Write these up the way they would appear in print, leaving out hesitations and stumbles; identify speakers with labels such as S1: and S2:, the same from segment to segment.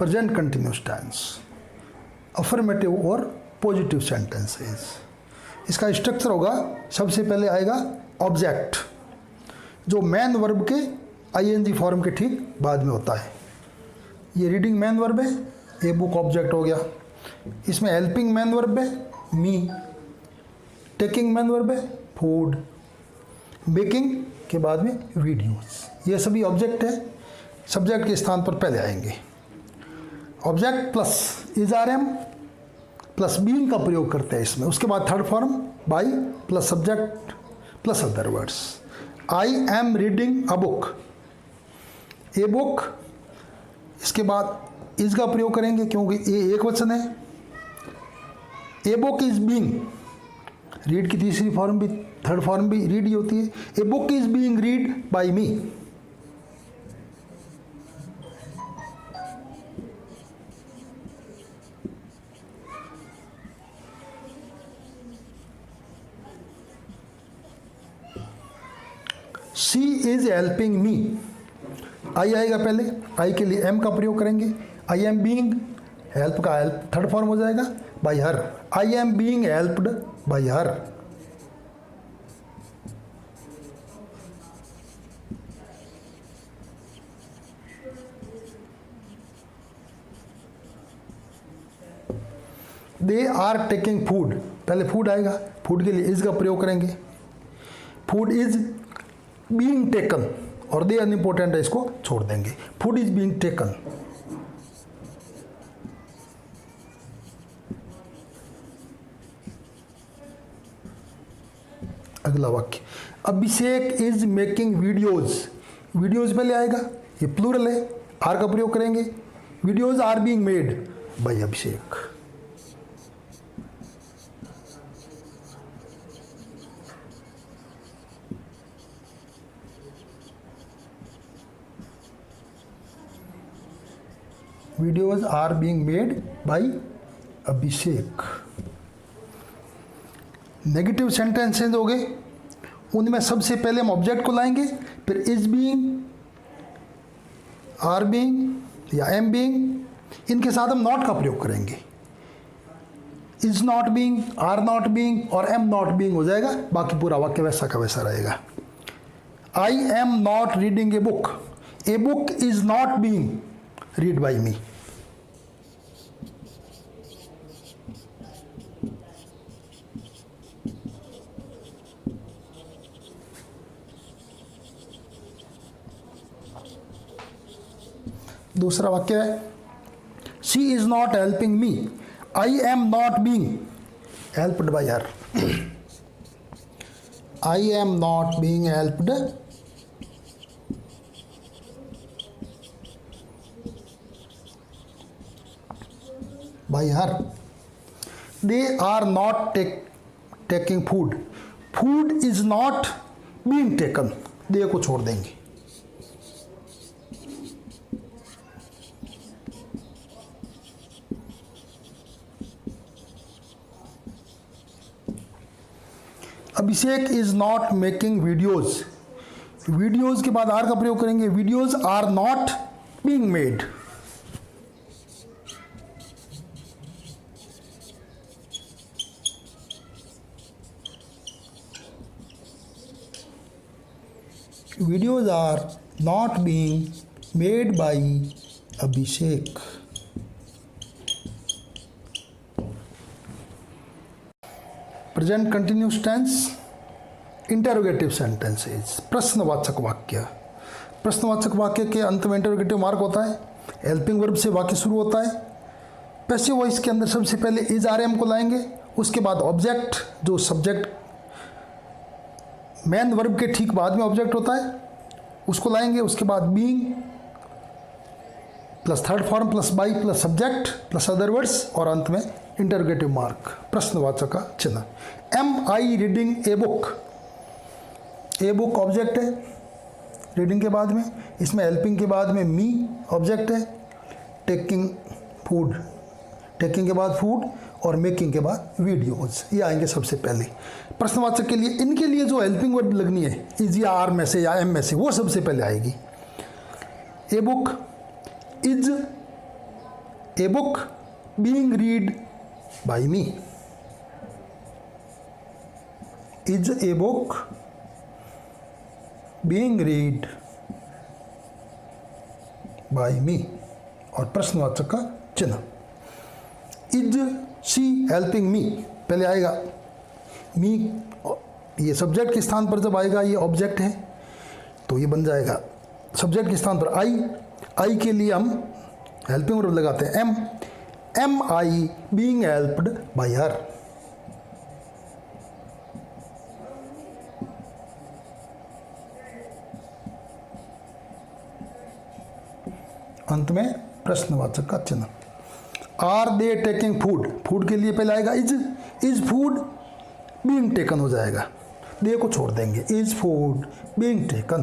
S1: Present continuous tense, affirmative और positive sentences. इसका structure होगा, सबसे पहले आएगा ऑब्जेक्ट, जो मैन वर्ब के आईएनजी फॉर्म के ठीक बाद में होता है। ये रीडिंग मैन वर्ब है, ए बुक ऑब्जेक्ट हो गया। इसमें हेल्पिंग मैन वर्ब है मी, टेकिंग मैन वर्ब है फूड, बेकिंग के बाद में वीडियोस। ये सभी ऑब्जेक्ट है, सब्जेक्ट के स्थान पर पहले आएंगे। Object plus is are am plus being का प्रयोग करते हैं इसमें। उसके बाद third form by plus subject plus other words. I am reading a book, a book, इसके बाद इज का प्रयोग करेंगे क्योंकि ए एक वचन है। A book is being, read की तीसरी फॉर्म भी, थर्ड फॉर्म भी रीड ही होती है। A book is being read by me. She is helping me, I आएगा पहले, आई के लिए एम का प्रयोग करेंगे। आई एम बीइंग, हेल्प का हेल्प थर्ड फॉर्म हो जाएगा by her. I am being helped by her. They are taking food, पहले फूड आएगा, फूड के लिए इज का प्रयोग करेंगे। फूड इज बीइंग टेकन, और दे अनइम्पोर्टेंट है, इसको छोड़ देंगे। Food is being taken. अगला वाक्य, Abhishek is making videos, videos पहले आएगा, ये प्लूरल है, आर का प्रयोग करेंगे। Videos are being made by Abhishek. Videos are being made by Abhishek. Negative sentences हो गए, उनमें सबसे पहले हम ऑब्जेक्ट को लाएंगे, फिर इज बीइंग, आर बीइंग या एम बीइंग, इनके साथ हम नॉट का प्रयोग करेंगे। Is not being, are not being और एम नॉट बीइंग हो जाएगा, बाकी पूरा वाक्य वैसा का वैसा रहेगा। I am not reading a book, a book is not being read by me. दूसरा वाक्य है, she is not helping me, I am not being helped by her. I am not being helped by her. They are not taking food, food is not being taken, they को छोड़ देंगे। Abhishek is not making videos, videos के बाद are का प्रयोग करेंगे। Videos are not being made. Videos are not being made by Abhishek. Present continuous tense, interrogative sentences, प्रश्नवाचक वाक्य। प्रश्नवाचक वाक्य के अंत में इंटरोगेटिव मार्क होता है। हेल्पिंग वर्ब से वाक्य शुरू होता है। पैसिव वॉइस के अंदर सबसे पहले इज आर एम को लाएंगे, उसके बाद ऑब्जेक्ट, जो सब्जेक्ट मैन वर्ब के ठीक बाद में ऑब्जेक्ट होता है, उसको लाएंगे। उसके बाद being plus third form plus by plus subject plus other words, और अंत में इंटरोगेटिव मार्क, प्रश्नवाचक का चिन्ह। Am I reading a book, a book object है रीडिंग के बाद में, इसमें हेल्पिंग के बाद में मी ऑब्जेक्ट है, टेकिंग फूड, टेकिंग के बाद फूड और मेकिंग के बाद वीडियोस, ये आएंगे सबसे पहले। प्रश्नवाचक के लिए इनके लिए जो हेल्पिंग वर्ब लगनी है इज या आर में से या एम में से, वो सबसे पहले आएगी। A book, is a book being read by me, is a book being read by me और प्रश्नवाचक का चिन्ह। इज शी हेल्पिंग मी, पहले आएगा मी, ये सब्जेक्ट के स्थान पर जब आएगा ये ऑब्जेक्ट है तो ये बन जाएगा सब्जेक्ट के स्थान पर आई। आई के लिए हम हेल्पिंग वर्ब लगाते हैं am, am I being helped by her. अंत में प्रश्नवाचक का चिन्ह। Are they taking food, food के लिए पहले आएगा इज फूड बीइंग टेकन हो जाएगा, दे को छोड़ देंगे, इज फूड बीइंग टेकन।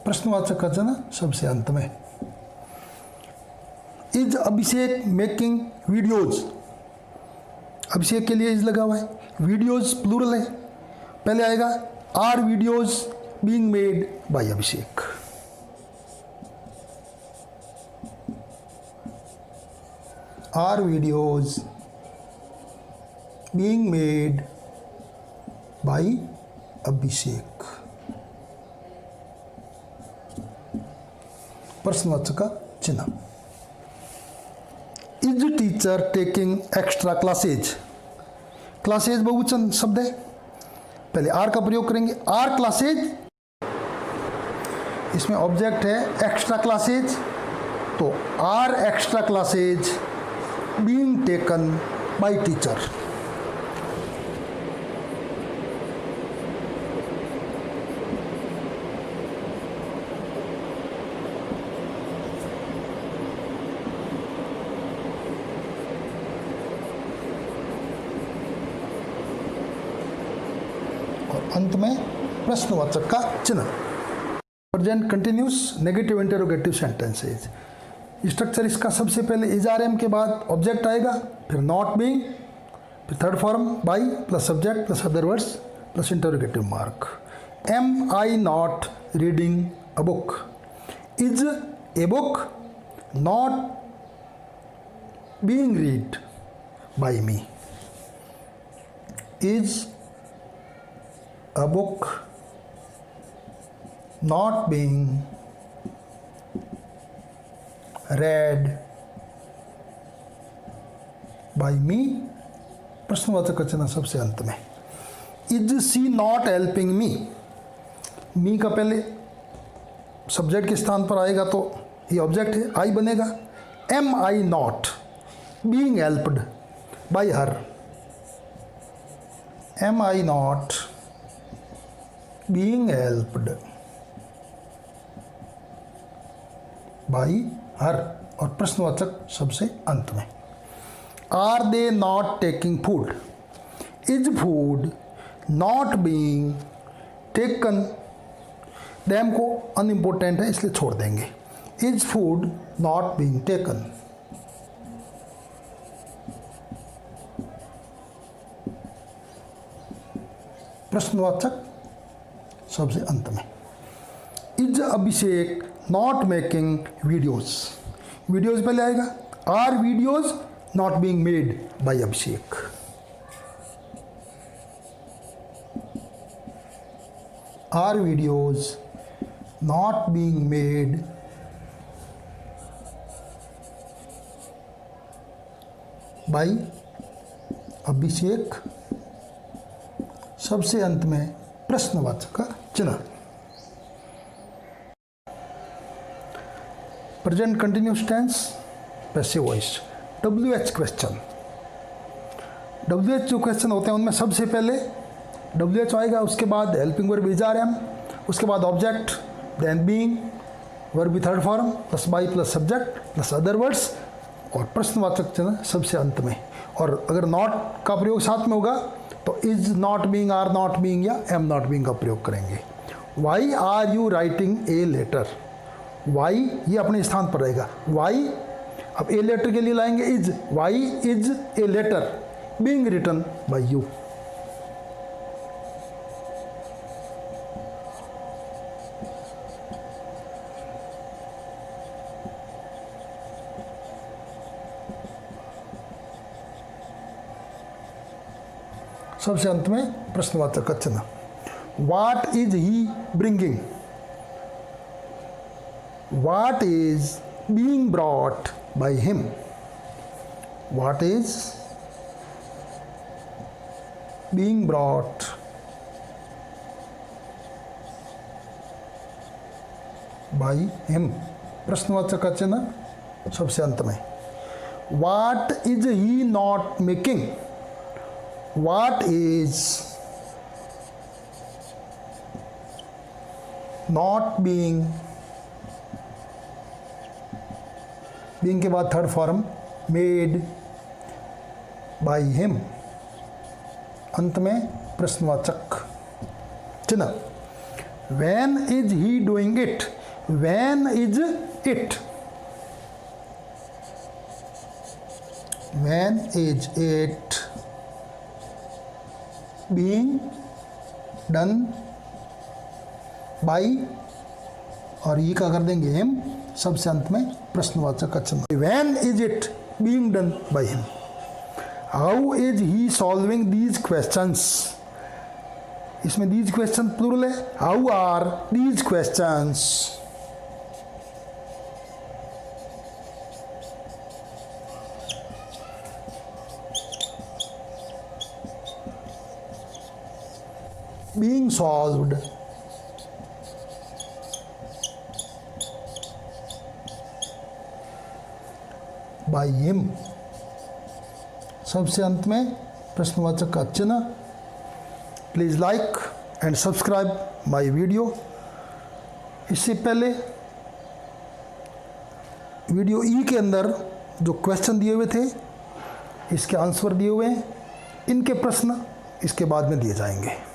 S1: प्रश्नवाचक का चिन्ह सबसे अंत में। इज अभिषेक मेकिंग वीडियोज, अभिषेक के लिए इज लगा हुआ है, वीडियोज प्लूरल है, पहले आएगा are videos being made by Abhishek. Are videos being made by Abhishek. प्रश्नवाचक का चिन्ह। Is teacher taking extra classes, classes बहुवचन शब्द है, पहले आर का प्रयोग करेंगे, आर क्लासेज, इसमें ऑब्जेक्ट है एक्स्ट्रा क्लासेज, तो are extra classes being taken by teacher. और अंत में प्रश्नवाचक का चिन्ह। Present continuous negative interrogative sentences. Structure इसका सबसे पहले इज आर एम के बाद ऑब्जेक्ट आएगा, फिर नॉट बीइंग, फिर third form by plus subject plus other words plus interrogative mark. Am I not reading a book, is a book not being read by me, is a book not being read by me। प्रश्नवाचक का चिन्ह सबसे अंत में। Is she not helping me, me का पहले subject के स्थान पर आएगा तो ये ऑब्जेक्ट है, आई बनेगा। Am I not being helped by her, am I not being helped by her और प्रश्नवाचक सबसे अंत में। Are they not taking food, is food not being taken, them को अनइम्पोर्टेंट है इसलिए छोड़ देंगे, is food not being taken. प्रश्नवाचक सबसे अंत में। Is Abhishek not making videos, videos पहले आएगा, are videos not being made by Abhishek. Are videos not being made by अभिषेक। सबसे अंत में प्रश्नवाचक का चिन्ह। Present continuous tense passive voice. WH question, WH जो क्वेश्चन होते हैं उनमें सबसे पहले WH आएगा, उसके बाद helping verb is are am, उसके बाद ऑब्जेक्ट, देन बीइंग, वर्ब भी third form plus by plus subject plus other words और प्रश्नवाचक चिन्ह सबसे अंत में। और अगर नॉट का प्रयोग साथ में होगा तो is not being, are not being या एम नॉट बीइंग का प्रयोग करेंगे। Why are you writing a letter, why ये अपने स्थान पर रहेगा, वाई अब ए लेटर के लिए लाएंगे is, why is a letter being written by you. सबसे अंत में प्रश्नवाचक का चिन्ह। What is he bringing, what is being brought by him, what is being brought by him, प्रश्नवाचक का चिन्ह सबसे अंत में। What is he not making, what is not being के बाद third form made by him, अंत में प्रश्नवाचक चिन्ह। when is he doing it, when is it, when is it being done by, और ये क्या कर देंगे हिम, सबसे अंत में प्रश्नवाचक का चिन्ह। When is it being done by him? How is he solving these questions? इसमें these questions प्लूरल है, how are these questions being solved by him, सबसे अंत में प्रश्नवाचक का चिन्ह। Please like and subscribe my video. इससे पहले वीडियो ई के अंदर जो क्वेश्चन दिए हुए थे, इसके आंसर दिए हुए हैं, इनके प्रश्न इसके बाद में दिए जाएंगे।